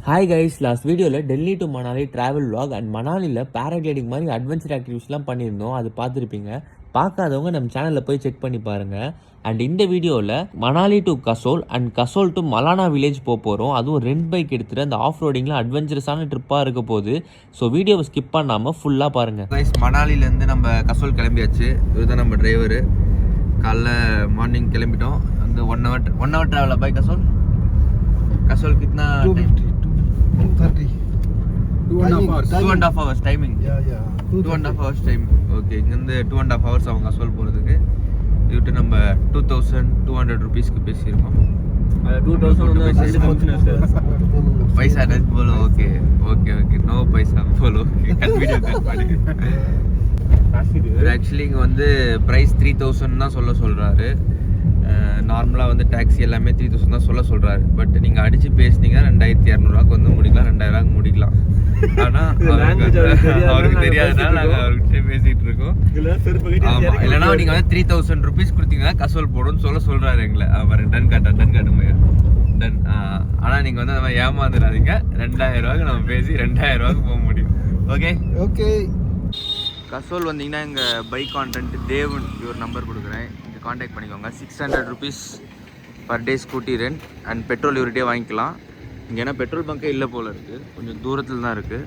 Hi guys, last வீடியோவில் Delhi to Manali travel vlog and மணாலியில் paragliding மாதிரி அட்வென்ச்சர் ஆக்டிவிட்டிஸ்லாம் பண்ணியிருந்தோம். அது பார்த்துருப்பீங்க. பார்க்காதவங்க நம்ம சேனலில் போய் செக் பண்ணி பாருங்கள். அண்ட் இந்த வீடியோவில் Manali to Kasol and Kasol to Malana village போகிறோம். அதுவும் ரெண்ட் பைக் எடுத்துகிட்டு அந்த ஆஃப் ரோடிங்கில் அட்வென்ச்சரஸான ட்ரிப்பாக இருக்க போகுது. ஸோ வீடியோவை ஸ்கிப் பண்ணாமல் ஃபுல்லாக பாருங்கள். கைஸ், மணாலிலேருந்து நம்ம கசோல் கிளம்பியாச்சு. இவர் தான் நம்ம டிரைவரு. காலைல மார்னிங் கிளம்பிட்டோம். அந்த one hour travel by Kasol கிட்னா 2:30. 2.5 hours timing. Yeah. 2.5 hours time. Okay, இங்கேருந்து 2.5 hours அவங்க கசோல் போகிறதுக்கு. இவட்டு நம்ம 2200 rupeesக்கு பேசியிருக்கோம். 2000 பைசா நெட் போலோ. ஓகே நோ பைசா போலோ. வீடியோ கால் பண்ணி ஆக்சுவலி இங்கே வந்து ப்ரைஸ் 3000 தான் சொல்கிறாரு. நார்மலாக வந்து டாக்ஸி எல்லாமே 3000 தான் சொல்கிறாரு. பட் நீங்கள் அடித்து பேசுனீங்க 2200 வந்து முடிக்கலாம், 2000 முடிக்கலாம். ஆனால் அவருக்கு தெரியாதனால நாங்கள் அவர்கிட்ட பேசிகிட்டு இருக்கோம். ஆமாம், இல்லைனா நீங்கள் வந்து 3000 rupees கொடுத்தீங்கன்னா கசோல் போடுன்னு சொல்கிறாரு எங்களை. அவர் டன் காட்டுமையா டன். ஆனால் நீங்கள் வந்து அந்த மாதிரி ஏமாந்துடாதீங்க. 2000 நம்ம பேசி 2000 போக முடியும். ஓகே. கசோல் வந்தீங்கன்னா எங்கள் பைக் கான்டென்ட் தேவன் இவர் நம்பர் கொடுக்குறேன், இங்கே காண்டாக்ட் பண்ணிக்கோங்க. 600 rupees per day scooty rent and petrol இவர்கிட்டே வாங்கிக்கலாம். இங்கே ஏன்னா பெட்ரோல் பங்கே இல்லை போல் இருக்குது, கொஞ்சம் தூரத்தில் தான் இருக்குது.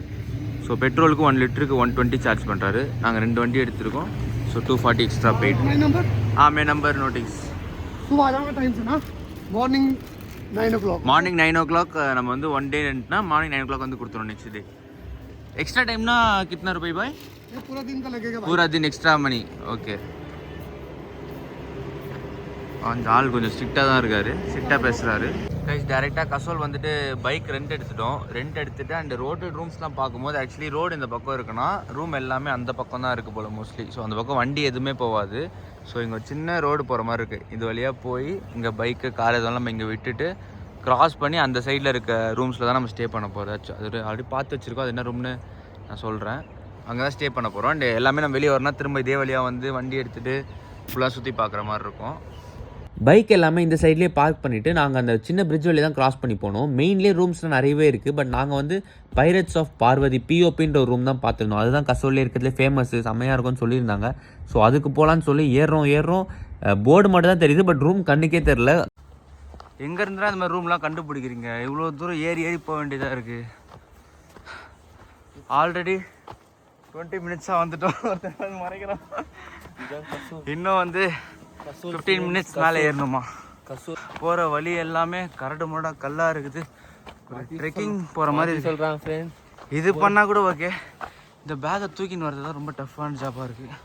ஸோ பெட்ரோலுக்கு 1 லிட்டருக்கு 120 சார்ஜ் பண்ணுறாரு. நாங்கள் 2 வண்டி எடுத்திருக்கோம். So 240 extra paid. மே நம்பர் நோட்டிஸ். மார்னிங் 9 o'clock நம்ம வந்து 1 day ரெண்ட்னா மார்னிங் 9 o'clock வந்து கொடுத்துருவோம். நெக்ஸ்ட் டே एक्स्ट्रा टाइम ना कितना रुपये भाई? ये पूरा दिन का लगेगा. पूरा दिन एक्स्ट्रा मनी. ஓகே. அந்த ஆள் கொஞ்சம் ஸ்ட்ரிக்டாக தான் இருக்காரு, ஸ்ட்ரிக்டாக பேசுகிறாரு. கைஸ், டேரெக்டாக கசோல் வந்துட்டு பைக் ரெண்ட் எடுத்துகிட்டு அண்ட் ரோட்டட் ரூம்ஸ்லாம் பார்க்கும்போது ஆக்சுவலி ரோடு இந்த பக்கம் இருக்குன்னா ரூம் எல்லாமே அந்த பக்கம் தான் இருக்குது போல் மோஸ்ட்லி. ஸோ அந்த பக்கம் வண்டி எதுவுமே போகாது. ஸோ இங்கே ஒரு சின்ன ரோடு போகிற மாதிரி இருக்குது. இது வழியாக போய் இங்கே பைக்கு கார் இதெல்லாம் நம்ம இங்கே விட்டுட்டு க்ராஸ் பண்ணி அந்த சைடில் இருக்க ரூம்ஸில் தான் நம்ம ஸ்டே பண்ண போகிறோம். அது ஆல்ரெடி பார்த்து வச்சுருக்கோம். அது என்ன ரூம்னு நான் சொல்கிறேன். அங்கே தான் ஸ்டே பண்ண போகிறோம். அண்ட் எல்லாமே நம்ம வெளியே வரணும், திரும்ப இதே வழியாக வந்து வண்டி எடுத்துகிட்டு ஃபுல்லாக சுற்றி பார்க்குற மாதிரி இருக்கும். பைக் எல்லாமே இந்த சைட்லேயே பார்க் பண்ணிவிட்டு நாங்கள் அந்த சின்ன பிரிட்ஜ் வழியே தான் கிராஸ் பண்ணி போனோம். மெயின்லேயே ரூம்ஸ்லாம் நிறையவே இருக்குது. பட் நாங்கள் வந்து பைரட்ஸ் ஆஃப் பார்வதி பிஓபின்ற ஒரு ரூம் தான் பார்த்துருந்தோம். அதுதான் கசோல்லே இருக்கிறதுலே ஃபேமஸ்ஸு, செம்மையாக இருக்கும்னு சொல்லியிருந்தாங்க. ஸோ அதுக்கு போகலான்னு சொல்லி ஏறுறோம். போர்டு மட்டும் தான் தெரியுது, பட் ரூம் கண்ணுக்கே தெரில. எங்கே இருந்தாலும் அந்த மாதிரி ரூம்லாம் கண்டுபிடிக்கிறீங்க? இவ்வளோ தூரம் ஏறி போக வேண்டியதாக இருக்குது. ஆல்ரெடி 20 minutes வந்துட்டோம். மறைக்கிறோம். இன்னும் வந்து 15 minutes மேலே ஏறணுமா? போகிற வழி எல்லாமே கரடு முரடா கல்லாக இருக்குது. ட்ரெக்கிங் போகிற மாதிரி சொல்கிறாங்க ஃப்ரெண்ட். இது பண்ணால் கூட ஓகே. இந்த பேக்கை தூக்கின்னு வர்றது தான் ரொம்ப டஃப்பான ஜாப்பாக இருக்குது.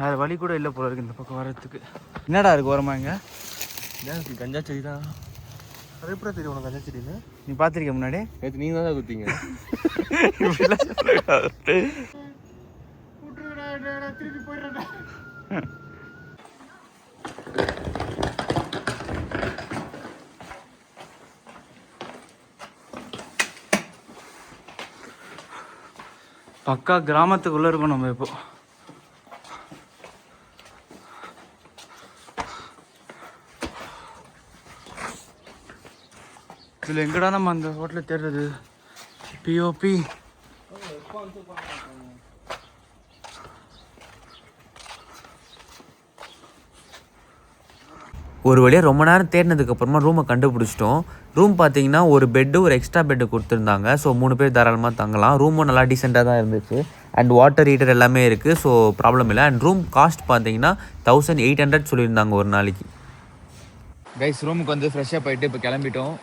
வேறு வழி கூட இல்லை போல இருக்குது இந்த பக்கம் வர்றதுக்கு. என்னடா இருக்குது ஓரமாக இங்கே? கஞ்சா செடி தான். அது எப்படி தெரியும் உனக்கு கஞ்சா செடின்னு? நீ பார்த்துருக்க முன்னாடி? நேற்று நீங்கள் தான் குத்திங்க. திருப்பி போயிடுறா. பக்கா கிராமத்துக்குள்ளே இருக்கோம் நம்ம இப்போ. இதில் எங்கடா நம்ம அந்த ஹோட்டலில் தேடுறது? பிஓபி ஒரு வழியாக ரொம்ப நேரம் தேடினதுக்கப்புறமா ரூமை கண்டுபிடிச்சிட்டோம். ரூம் பார்த்தீங்கன்னா ஒரு பெட்டு, ஒரு எக்ஸ்ட்ரா பெட்டு கொடுத்துருந்தாங்க. ஸோ 3 பேர் தாராளமாக தங்கலாம். ரூமும் நல்லா டீசெண்டாக தான் இருந்துச்சு. அண்ட் வாட்டர் ஹீட்டர் எல்லாமே இருக்குது. ஸோ ப்ராப்ளம் இல்லை. அண்ட் ரூம் காஸ்ட் பார்த்தீங்கன்னா 1800 சொல்லியிருந்தாங்க ஒரு நாளைக்கு. கைஸ், ரூமுக்கு வந்து ஃப்ரெஷ்ஷாக போயிட்டு இப்போ கிளம்பிட்டோம்.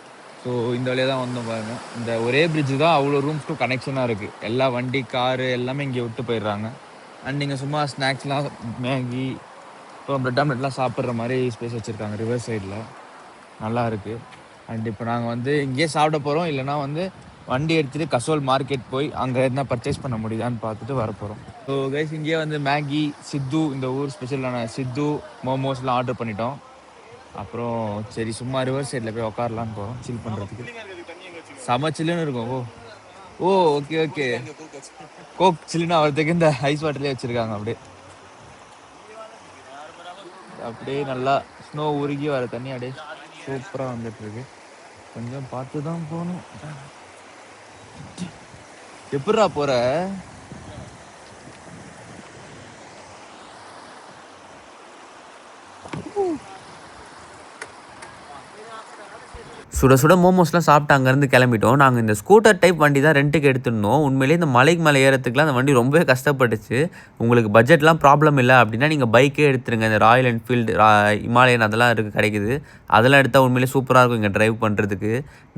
ஸோ இந்த வழியாக தான் வந்தோம் பாருங்கள். இந்த ஒரே பிரிட்ஜு தான் அவ்வளோ ரூம்ஸ்க்கும் கனெக்ஷனாக இருக்குது. எல்லா வண்டி காரு எல்லாமே இங்கே விட்டு போயிடுறாங்க. அண்ட் நீங்கள் சும்மா ஸ்நாக்ஸ்லாம் மேகி அப்புறம் ப்ரெட் ஆம்லெட்லாம் சாப்பிட்ற மாதிரி ஸ்பேஸ் வச்சுருக்காங்க ரிவர் சைடில். நல்லா இருக்குது. அண்ட் இப்போ நாங்கள் வந்து இங்கேயே சாப்பிட போகிறோம். இல்லைனா வந்து வண்டி எடுத்துகிட்டு கசோல் மார்க்கெட் போய் அங்கே எதுனா பர்ச்சேஸ் பண்ண முடியுதான்னு பார்த்துட்டு வரப்போகிறோம். ஸோ கைஸ், இங்கேயே வந்து மேகி, சித்து, இந்த ஊர் ஸ்பெஷலான சித்து மோமோஸ்லாம் ஆர்டர் பண்ணிட்டோம். அப்புறம் சரி சும்மா ரிவர் சைடில் போய் உட்காரலான்னு போகிறோம் சில் பண்ணுறதுக்கு. செம சில்லுன்னு இருக்கும். ஓ ஓகே. கோக் சில்லுன்னு வரதுக்கு இந்த ஐஸ் வாட்டர்லேயே வச்சுருக்காங்க. அப்படியே நல்லா ஸ்னோ உருகி வர தண்ணி அப்படியே சூப்பராக வந்துட்டுருக்கு. கொஞ்சம் பார்த்து தான் போகணும். எப்படிடா போற? சுட சுட மோமோஸ்லாம் சாப்பிட்டு அங்கேருந்து கிளம்பிட்டோம். நாங்கள் இந்த ஸ்கூட்டர் டைப் வண்டி தான் ரெண்ட்டுக்கு எடுத்துருந்தோம். உண்மையிலேயே இந்த மலைக்கு மேலே ஏறத்துக்குலாம் அந்த வண்டி ரொம்பவே கஷ்டப்பட்டுச்சு. உங்களுக்கு பட்ஜெட்லாம் ப்ராப்ளம் இல்லை அப்படின்னா நீங்கள் பைக்கே எடுத்துருங்க. இந்த ராயல் என்ஃபீல்டு, ஹிமாலயன் அதெல்லாம் கிடைக்குது. அதெல்லாம் எடுத்தால் உண்மையிலே சூப்பராக இருக்கும் இங்கே ட்ரைவ் பண்ணுறதுக்கு.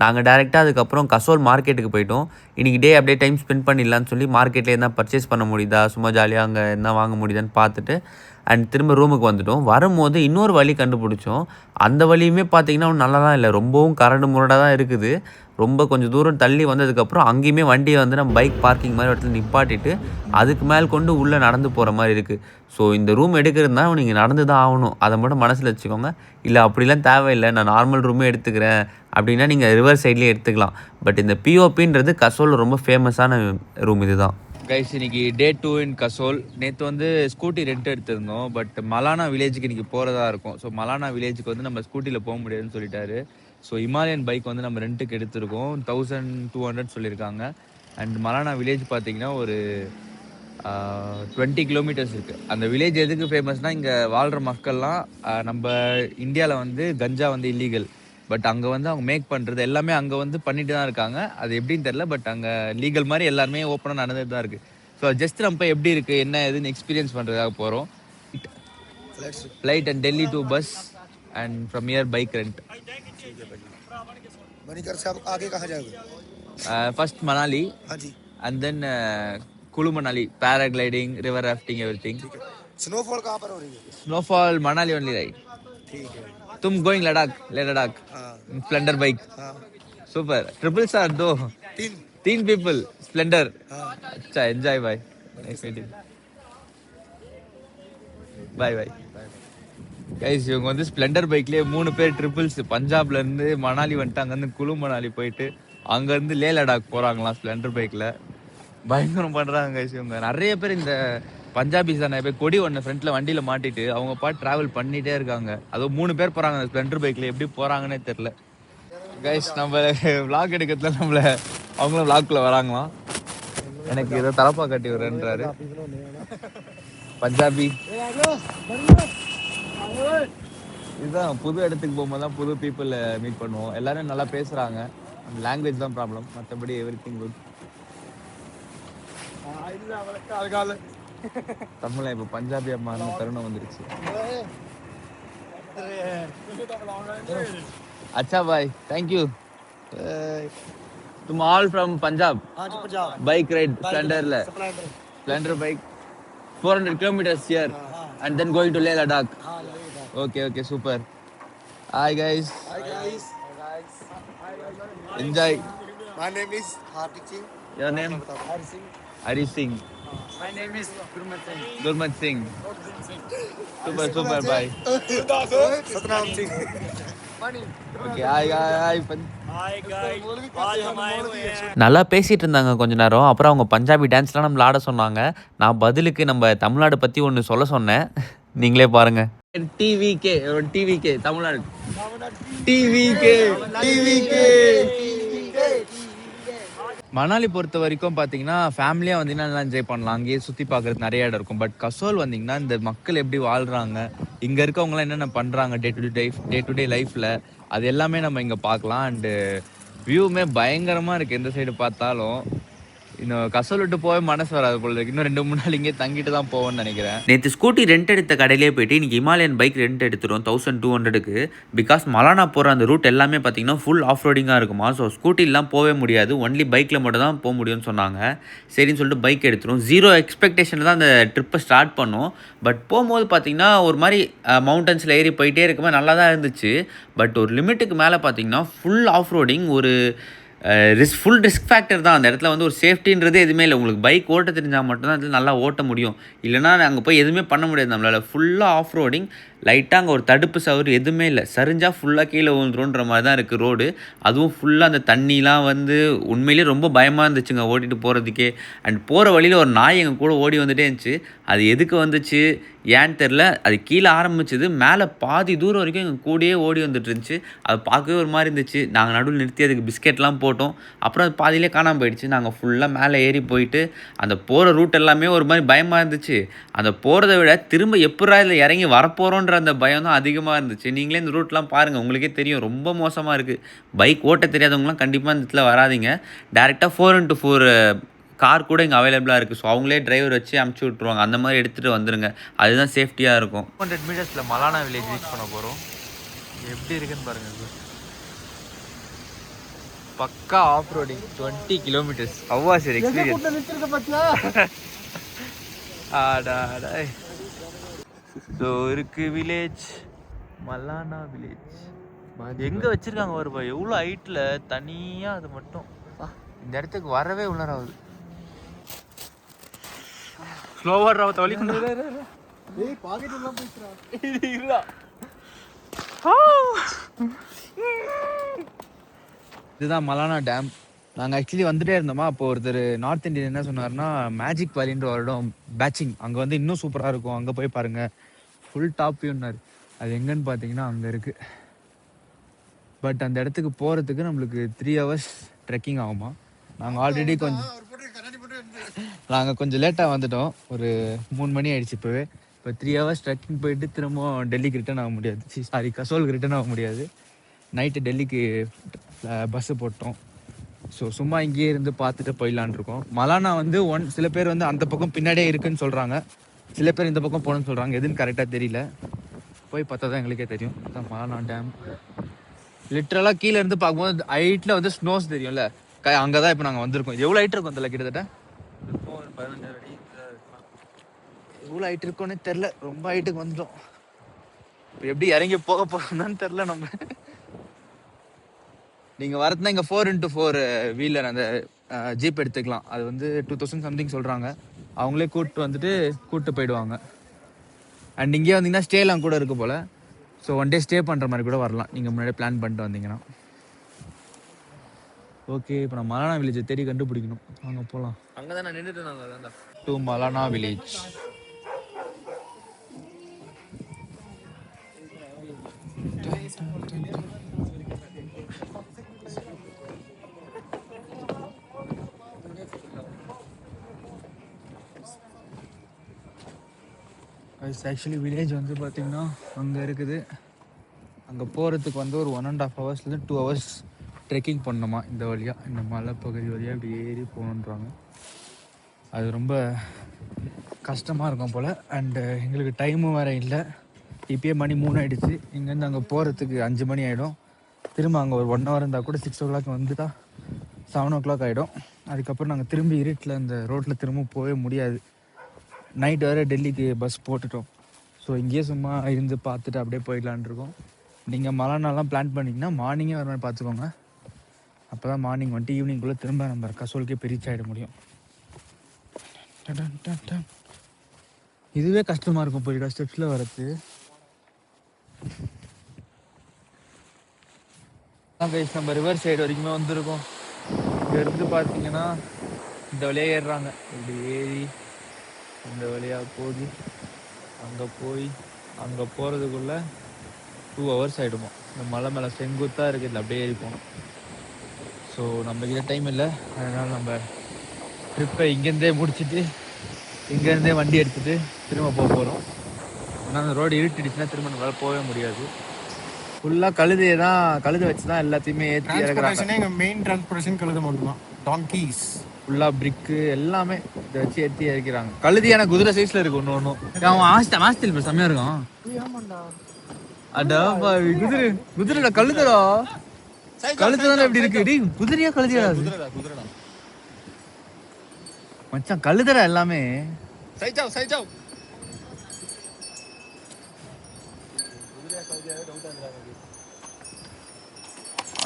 நாங்கள் டேரெக்டாக அதுக்கப்புறம் கசோல் மார்க்கெட்டுக்கு போயிட்டோம். இன்றைக்கி டே அப்படியே டைம் ஸ்பெண்ட் பண்ணிடலான்னு சொல்லி மார்க்கெட்டில் என்ன பர்ச்சேஸ் பண்ண முடியுதா, சும்மா ஜாலியாக அங்கே என்ன வாங்க முடியுதான்னு பார்த்துட்டு அண்ட் திரும்ப ரூமுக்கு வந்துவிட்டோம். வரும்போது இன்னொரு வழி கண்டுபிடிச்சோம். அந்த வழியுமே பார்த்தீங்கன்னா நல்லா தான் இல்லை, ரொம்பவும் கரடு முரடாக தான் இருக்குது. ரொம்ப கொஞ்சம் தூரம் தள்ளி வந்ததுக்கப்புறம் அங்கேயுமே வண்டியை வந்து நம்ம பைக் பார்க்கிங் மாதிரி இடத்துல நிப்பாட்டிட்டு அதுக்கு மேல் கொண்டு உள்ளே நடந்து போகிற மாதிரி இருக்குது. ஸோ இந்த ரூம் எடுக்கிறதுனா நீங்கள் நடந்து தான் ஆகணும். அதை மட்டும் மனசில் வச்சுக்கோங்க. இல்லை அப்படிலாம் தேவையில்லை, நான் நார்மல் ரூமே எடுத்துக்கிறேன் அப்படின்னா நீங்கள் ரிவர் சைட்லேயே எடுத்துக்கலாம். பட் இந்த பிஓபின்றது கசோலில் ரொம்ப ஃபேமஸான ரூம் இது தான். கைஸ் இன்னைக்கு டே 2 இன் கசோல். நேற்று வந்து ஸ்கூட்டி ரெண்ட் எடுத்திருந்தோம். பட் மலானா வில்லேஜுக்கு இன்றைக்கி போகிறதா இருக்கும். ஸோ மலானா வில்லேஜுக்கு வந்து நம்ம ஸ்கூட்டியில் போக முடியாதுன்னு சொல்லிட்டாரு. ஸோ ஹிமாலயன் பைக் வந்து நம்ம ரெண்ட்டுக்கு எடுத்திருக்கோம். 1200 சொல்லியிருக்காங்க. அண்ட் மலானா வில்லேஜ் பார்த்தீங்கன்னா ஒரு 20 கிலோமீட்டர்ஸ் இருக்குது. அந்த வில்லேஜ் எதுக்கு ஃபேமஸ்னால் இங்கே வாழ்கிற மக்கள்லாம் நம்ம இந்தியாவில் வந்து கஞ்சா வந்து இல்லீகல். பட் அங்கே வந்து அவங்க மேக் பண்ணுறது எல்லாமே அங்கே வந்து பண்ணிட்டு தான் இருக்காங்க. அது எப்படின்னு தெரில. பட் அங்கே லீகல் மாதிரி எல்லாருமே ஓப்பனாக நடந்துட்டு தான் இருக்குது. ஸோ ஜஸ்ட் நம்ம போய் எப்படி இருக்குது என்ன எதுன்னு எக்ஸ்பீரியன்ஸ் பண்ணுறதுக்காக போகிறோம். Flight and Delhi to bus and from here bike rent. First Manali and then Kullu Manali, paragliding, river rafting, everything. Snowfall कहाँ पर हो रही है? Snowfall Manali only right. ठीक है. तुम going Ladakh, Leh Ladakh. Splendor bike. Super. Triples or दो. तीन पीपल. स्प्लेंडर. अच्छा enjoy bye. Nice meeting. Bye bye. Guys இவங்க வந்து ஸ்ப்ளெண்டர் பைக்லேயே 3 பேர் ட்ரிபிள்ஸ் பஞ்சாப்லேருந்து மணாலி வந்துட்டு அங்கேருந்து குழு மணாலி போயிட்டு அங்கேருந்து லே லடாக் போகிறாங்களாம் ஸ்ப்ளெண்டர் பைக்கில். பயங்கரம் பண்ணுறாங்க கைஸ் இவங்க. நிறைய பேர் இந்த பஞ்சாபிஸ் தான் நிறைய பேர் கொடி ஒன்று ஃப்ரண்ட்டில் வண்டியில் மாட்டிட்டு அவங்க பாட்டு ட்ராவல் பண்ணிகிட்டே இருக்காங்க. அதுவும் 3 பேர் போகிறாங்க அந்த ஸ்ப்ளெண்டர் பைக்கில். எப்படி போகிறாங்கன்னே தெரில. கைஸ் நம்ம விளாக் எடுக்கிறதுல நம்மளை அவங்களும் விளாக்குள்ளே வராங்களாம். எனக்கு ஏதோ தலப்பா கட்டி விடுறேன்றாரு பஞ்சாபி. இதுதான் புது இடத்துக்கு போகும்போது தான் புது பீப்புள் மீட் பண்ணுவோம். எல்லாரும் நல்லா பேசுகிறாங்க. லாங்குவேஜ் தான் ப்ராப்ளம், மற்றபடி எவ்ரிதிங் குட். தமிழ் இப்போ பஞ்சாபி அம்மா தருணம் வந்துருச்சு. अच्छा भाई, थैंक यू. तुम ऑल फ्रॉम पंजाब? हाँ जी Punjab. Bike ride Splendor bike 400 kilometers here and then going to Leh Ladakh. Okay, super. Hi guys. Enjoy. My name is Hardik Singh. Your name? Hari Singh. My name is Gurmat Singh. Super, bye. Satnam Singh. Okay, hi guys. நல்லா பேசிகிட்டு இருந்தாங்க கொஞ்ச நேரம். அப்புறம் அவங்க பஞ்சாபி டான்ஸ்லாம் நம்மள ஆட சொன்னாங்க. நான் பதிலுக்கு நம்ம தமிழ்நாடு பற்றி ஒன்று சொல்ல சொன்னேன். நீங்களே பாருங்கள். TVK தமிழ்நாடு. TVK. மணாலி பொறுத்த வரைக்கும் பார்த்தீங்கன்னா ஃபேமிலியாக வந்தீங்கன்னா நல்லா என்ஜாய் பண்ணலாம். அங்கேயே சுற்றி பார்க்குறது நிறைய இடம் இருக்கும். பட் கசோல் வந்தீங்கன்னா இந்த மக்கள் எப்படி வாழ்கிறாங்க, இங்கே இருக்கவங்களாம் என்னென்ன பண்ணுறாங்க டே டு டே லைஃப்பில், அது எல்லாமே நம்ம இங்கே பார்க்கலாம். அண்டு வியூவுமே பயங்கரமாக இருக்குது. எந்த சைடு பார்த்தாலும். இன்னும் கசோல் விட்டு போக மனசு வராது போல இருக்கு. இன்னும் 2-3 நாள் இங்கே தங்கிட்டு தான் போவேன்னு நினைக்கிறேன். நேற்று ஸ்கூட்டி ரெண்ட் எடுத்த கடையிலே போயிட்டு இன்றைக்கி ஹிமாலயன் பைக் ரெண்ட் எடுத்துரும் 1200க்கு. பிகாஸ் மலானா போகிற அந்த ரூட் எல்லாமே பார்த்தீங்கன்னா ஃபுல் ஆஃப் ரோடிங்காக இருக்குமா. ஸோ ஸ்கூட்டிலாம் போகவே முடியாது, ஒன்லி பைக்கில் மட்டும் தான் போக முடியும்னு சொன்னாங்க. சரின்னு சொல்லிட்டு பைக் எடுத்துரும். 0 எக்ஸ்பெக்டேஷனில் தான் அந்த ட்ரிப்பை ஸ்டார்ட் பண்ணோம். பட் போகும்போது பார்த்தீங்கன்னா ஒரு மாதிரி மவுண்டன்ஸில் ஏறி போயிட்டே இருக்கும்போது நல்லா தான் இருந்துச்சு. பட் ஒரு லிமிட்டுக்கு மேலே பார்த்தீங்கன்னா ஃபுல் ஆஃப் ரோடிங், ஒரு ஃபுல் ரிஸ்க் ஃபேக்டர் தான். அந்த இடத்துல வந்து ஒரு சேஃப்டின்றது எதுவுமே இல்லை. உங்களுக்கு பைக் ஓட்ட தெரிஞ்சால் மட்டும்தான் அதில் நல்லா ஓட்ட முடியும். இல்லைனா அங்கே போய் எதுவுமே பண்ண முடியாது நம்மளால். ஃபுல்லாக ஆஃப் ரோடிங் லைட்டாக அங்கே ஒரு தடுப்பு சவுறு எதுவுமே இல்லை, சரிஞ்சால் ஃபுல்லாக கீழே விழுந்துருன்ற மாதிரி தான் இருக்குது ரோடு. அதுவும் ஃபுல்லாக அந்த தண்ணிலாம் வந்து உண்மையிலேயே ரொம்ப பயமாக இருந்துச்சுங்க ஓட்டிகிட்டு போகிறதுக்கே. அண்ட் போகிற வழியில் ஒரு நாய் எங்கள் கூட ஓடி வந்துட்டே இருந்துச்சு. அது எதுக்கு வந்துச்சு ஏன்னு தெரில. அது கீழே ஆரம்பிச்சது, மேலே பாதி தூரம் வரைக்கும் எங்கள் கூடயே ஓடி வந்துட்டு இருந்துச்சு. அது பார்க்கவே ஒரு மாதிரி இருந்துச்சு. நாங்கள் நடுவில் நிறுத்தி அதுக்கு பிஸ்கெட்லாம் போட்டோம். அப்புறம் அது பாதியிலே காணாமல் போயிடுச்சு. நாங்கள் ஃபுல்லாக மேலே ஏறி போயிட்டு அந்த போகிற ரூட் எல்லாமே ஒரு மாதிரி பயமாக இருந்துச்சு. அந்த போகிறத விட திரும்ப எப்படா இதில் இறங்கி வரப்போகிறோன்ற அந்த பயம் தான் அதிகமாக இருந்துச்சு. நீங்களே இந்த ரூட்லாம் பாருங்கள், உங்களுக்கே தெரியும் ரொம்ப மோசமாக இருக்குது. பைக் ஓட்ட தெரியாதவங்களாம் கண்டிப்பாக இந்த இடத்துல வராதிங்க. டேரெக்டாக 4x4 கார் கூட இங்கே அவைலபிளாக இருக்குது. ஸோ அவங்களே டிரைவர் வச்சு அமுச்சு விட்ருவாங்க. அந்த மாதிரி எடுத்துகிட்டு வந்துடுங்க, அதுதான் சேஃப்டியாக இருக்கும். 200 மீட்டர்ஸில் மலானா வில்லேஜ் ரீச் பண்ண போகிறோம். எப்படி இருக்குன்னு பாருங்கள். பக்கா ஆஃப் ரோடிங் 20 கிலோமீட்டர்ஸ். அவ்வா சரி எக்ஸ்பீரியன்ஸ். ஆடாடா ஸோ இருக்கு வில்லேஜ், மலானா வில்லேஜ். எங்கே வச்சுருக்காங்க வருப்பா, எவ்வளோ ஹைட்டில் தனியாக. அது மட்டும் இந்த இடத்துக்கு வரவே உள்ளாராகுது. ஸ்லோவாக ராவத்தை வழி கொண்டு இதுதான் மலானா டேம். நாங்கள் ஆக்சுவலி வந்துட்டே இருந்தோமா, அப்போ ஒருத்தர் நார்த் இந்தியன் என்ன சொன்னார்னா மேஜிக் வேலின்ற ஒரு இடம் பேட்சிங், அங்கே வந்து இன்னும் சூப்பராக இருக்கும், அங்கே போய் பாருங்கள் ஃபுல் டாப் வியூன்னாரு. அது எங்கன்னு பார்த்தீங்கன்னா அங்கே இருக்குது. பட் அந்த இடத்துக்கு போகிறதுக்கு நம்மளுக்கு 3 hours ட்ரெக்கிங் ஆகுமா. நாங்கள் ஆல்ரெடி கொஞ்சம் லேட்டாக வந்துட்டோம், ஒரு 3 மணி ஆயிடுச்சு இப்போவே. இப்போ 3 hours ட்ரெக்கிங் போயிட்டு திரும்ப டெல்லிக்கு ரிட்டர்ன் ஆக முடியாது, சாரி கசோலுக்கு ரிட்டர்ன் ஆக முடியாது. நைட்டு டெல்லிக்கு பஸ்ஸு போட்டோம். ஸோ சும்மா இங்கேயே இருந்து பார்த்துட்டு போயிடலான் இருக்கோம். மலானா வந்து சில பேர் வந்து அந்த பக்கம் பின்னாடியே இருக்குன்னு சொல்கிறாங்க, சில பேர் இந்த பக்கம் போகணுன்னு சொல்கிறாங்க. எதுன்னு கரெக்டாக தெரியல, போய் பார்த்தா தான் எங்களுக்கே தெரியும். அதான் மலானா டேம். லிட்டரலாக கீழே இருந்து பார்க்கும்போது ஹைட்டில் வந்து ஸ்னோஸ் தெரியும்ல, அங்கே தான் இப்போ நாங்கள் வந்திருக்கோம். எவ்வளோ ஹைட் இருக்கும் அதில் கிட்டத்தட்ட 15 அடி. எவ்வளோ ஹைட் இருக்கோன்னே தெரில, ரொம்ப ஹைட்டுக்கு வந்துட்டோம். இப்போ எப்படி இறங்கி போக போகிறோம்னு தெரில நம்ம. நீங்கள் வரதுனா இங்கே 4x4 வீலர் அந்த ஜீப் எடுத்துக்கலாம். அது வந்து 2000 சம்திங் சொல்கிறாங்க. அவங்களே கூப்பிட்டு போயிடுவாங்க. அண்ட் இங்கே வந்தீங்கன்னா ஸ்டேலாம் கூட இருக்குது போல். ஸோ 1 day ஸ்டே பண்ணுற மாதிரி கூட வரலாம், நீங்கள் முன்னாடியே பிளான் பண்ணிட்டு வந்தீங்கன்னா. ஓகே, இப்போ நான் மலானா வில்லேஜை தேடி கண்டுபிடிக்கணும். வாங்க போகலாம். அங்கே தான் நான் நின்றுட்டு நாங்கள் to Malana village. Actually village வந்து பார்த்திங்கன்னா அங்கே இருக்குது. அங்கே போகிறதுக்கு வந்து ஒரு 1.5 hours 2 hours ட்ரெக்கிங் பண்ணணுமா. இந்த வழியாக, இந்த மலை பகுதி வழியாக இப்படி ஏறி போகணுன்றாங்க. அது ரொம்ப கஷ்டமாக இருக்கும் போல். அண்டு எங்களுக்கு டைமும் வேறு இல்லை. இப்போயே மணி 3 ஆகிடுச்சு. இங்கேருந்து அங்கே போகிறதுக்கு 5 மணி ஆகிடும். திரும்ப அங்கே ஒரு 1 hour இருந்தால் கூட 6 o'clock வந்துட்டா 7 o'clock ஆகிடும். அதுக்கப்புறம் நாங்கள் திரும்பி இருட்டில் அந்த ரோட்டில் திரும்ப போகவே முடியாது. நைட் வேறு டெல்லிக்கு பஸ் போட்டுட்டோம். ஸோ இங்கேயே சும்மா இருந்து பார்த்துட்டு அப்படியே போயிடலான் இருக்கோம். நீங்கள் மலானாலாம் பிளான் பண்ணிங்கன்னா மார்னிங்கே வர மாதிரி பார்த்துக்கோங்க. அப்போ தான் மார்னிங் வந்துட்டு ஈவினிங்குள்ளே திரும்ப நம்ம கசோலுக்கே ரீச் ஆகிட முடியும். இதுவே கஷ்டமாக இருக்கும் போயிடா ஸ்டெப்ஸில் வரது. கைஸ் நம்ம ரிவர் சைடு வரைக்குமே வந்திருக்கோம். இங்கே இருந்து பார்த்தீங்கன்னா இந்த வழியாக ஏறுறாங்க. இப்படி ஏறி இந்த வழியாக போய் அங்கே போகிறதுக்குள்ளே 2 hours ஆகிடுமோ. இந்த மலை மேலே செங்குத்தாக இருக்குது, இதில் அப்படியே ஏறிப்போம். ஸோ நம்மக்கிட்ட டைம் இல்லை, அதனால் நம்ம ட்ரிப்பை இங்கேருந்தே முடிச்சுட்டு இங்கேருந்தே வண்டி எடுத்துகிட்டு திரும்ப போக போகிறோம். ஆனால் அந்த ரோடு இருட்டிடுச்சுன்னா திரும்ப நம்மளால் போகவே முடியாது. ஃபுல்லாக கழுதை வச்சு தான் எல்லாத்தையுமே ஏற்றி இறக்குறாங்க. எங்கள் மெயின் டிரான்ஸ்போர்ட்டேஷன் கழுதை மட்டும்தான். டாங்கீஸ் ஃபுல்லாக பிரிக்கு எல்லாமே இதை வச்சு ஏற்றி இறக்கிறாங்க. கழுதியான குதிரை சைஸில் இருக்கு ஒன்று ஒன்றும். அவன் ஆஸ்தில் இப்போ செம்மையாக இருக்கும். அடா குதிரை கழுதரா எப்படி இருக்கு? டி குதிரையா கழுதியா? மச்சான் கழுதரா எல்லாமே.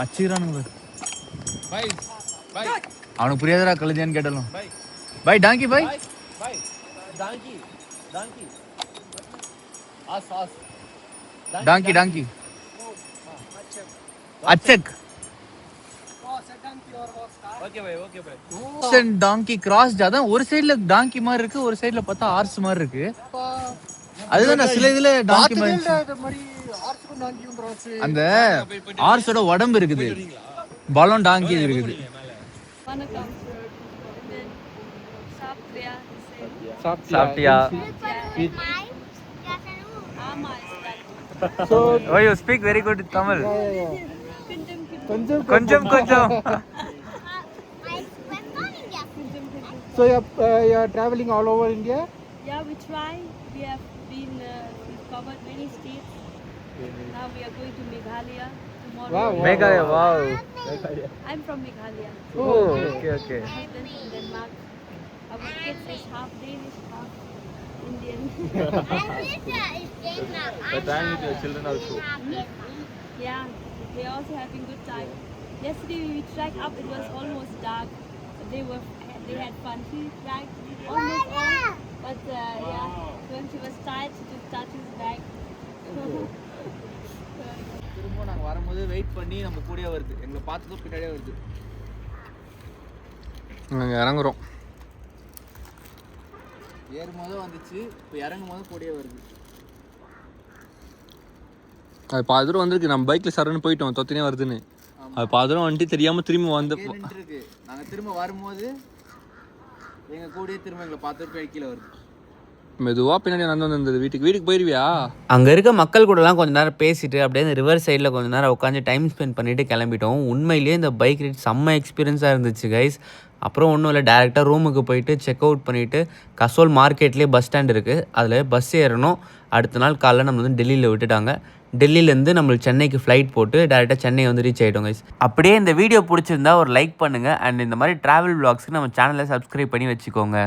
அச்சிரானுங்க. அவனுக்கு புரியாதரா கழுதியான்னு கேட்டாலும். By Tongi by Tongi Tongi அச்சக் Tongi cross அதான் ஒரு சைடுல டாங்கி மாதிரி இருக்கு, ஒரு சைடுல பார்த்தா ஹார்ஸ் மாதிரி இருக்கு. அதுதான் சில இதுல டாங்கி மாதிரி அந்த ஹார்ஸோட உடம்பு இருக்குது, பலம் டாங்கி இருக்குது. சாப்பிட்டியா? Oh, you speak very good Tamil. Konjam. So you're traveling all over India? Yeah, we try. We have been, we've covered many states. Now we are going to Meghalaya tomorrow. Wow. Meghalaya, wow. I'm from Meghalaya. Oh, okay. My husband from Denmark. Our kids is half Danish, half Indian. The time with your children also. Yeah, they're also having good time. Yesterday we tracked up, it was almost dark. They had fun. She tracked almost all, but yeah, when she was tired, she just touched his back. திரும்ப நாங்க வரும்போது wait பண்ணி நம்ம கூடயே வருது, எங்களை பார்த்ததும் பின்னாடியே வருது. நாங்கள் இறங்குறோம். ஏறும்போது வந்துச்சு, இப்போ இறங்கும் போது கூடயே வருது. அது பாதி தூரம் வந்திருக்கு, நம்ம பைக்கில் சரன்னு போயிட்டோம், தொத்தினே வருதுன்னு. அது பாதி தூரம் வந்துட்டு தெரியாமல் திரும்பி வந்து இருக்கு. நாங்கள் திரும்ப வரும்போது எங்கள் கூடயே திரும்ப எங்களை பார்த்து கீழே வருது. மெதுவாக பின்னாடி நடந்து வந்தது. வீட்டுக்கு போயிருவியா? அங்கே இருக்க மக்கள் கூடலாம் கொஞ்ச நேரம் பேசிட்டு அப்படியே இந்த ரிவர் சைடில் கொஞ்ச நேரம் உட்காந்து டைம் ஸ்பெண்ட் பண்ணிவிட்டு கிளம்பிட்டோம். உண்மையிலேயே இந்த பைக் ரைட் செம்ம எக்ஸ்பீரியன்ஸாக இருந்துச்சு கைஸ். அப்புறம் ஒன்றும் இல்லை, டேரெக்டாக ரூமுக்கு போயிட்டு செக் அவுட் பண்ணிவிட்டு கசோல் மார்க்கெட்லேயே பஸ் ஸ்டாண்ட் இருக்குது, அதில் பஸ் ஏறணும். அடுத்த நாள் காலைல நம்ம வந்து டெல்லியில் விட்டுட்டாங்க. டெல்லியிலேருந்து நம்மளுக்கு சென்னைக்கு ஃப்ளைட் போட்டு டேரெக்டாக சென்னை வந்து ரீச் ஆகிட்டோம் கைஸ். அப்படியே இந்த வீடியோ பிடிச்சிருந்தா ஒரு லைக் பண்ணுங்கள், அண்ட் இந்த மாதிரி ட்ராவல் vlogsக்கு நம்ம சேனலை சப்ஸ்கிரைப் பண்ணி வச்சுக்கோங்க.